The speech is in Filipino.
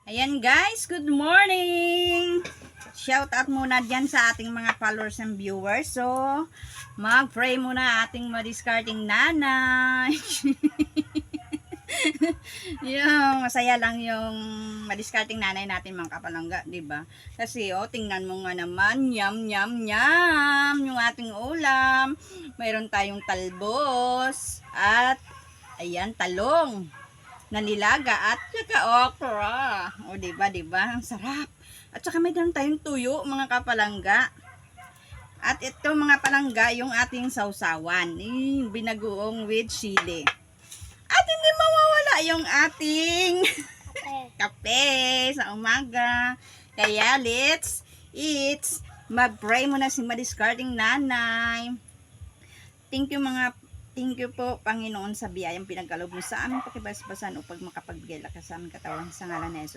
Ayan guys, good morning! Shout out muna dyan sa ating mga followers and viewers. So, mag-pray muna ating madiscarding nanay. Yung masaya lang yung madiscarding nanay natin mga kapalangga, di ba? Kasi tingnan mo nga naman, yum yum yum yung ating ulam. Mayroon tayong talbos at ayan, talong na nilaga at saka okra. O diba, ang sarap. At saka may dalang tayong tuyo, mga kapalangga. At ito mga palangga, yung ating sausawan, binagoong with chili. At hindi mawawala yung ating kape sa umaga. Kaya let's eat. Mag-pray muna si madiscarding nanay. Thank you po, Panginoon, sa biyayang pinagkaloob mo sa aming pakibasbasan upang makapagbigay lakas sa aming katawan sa ngalan ni Jesus.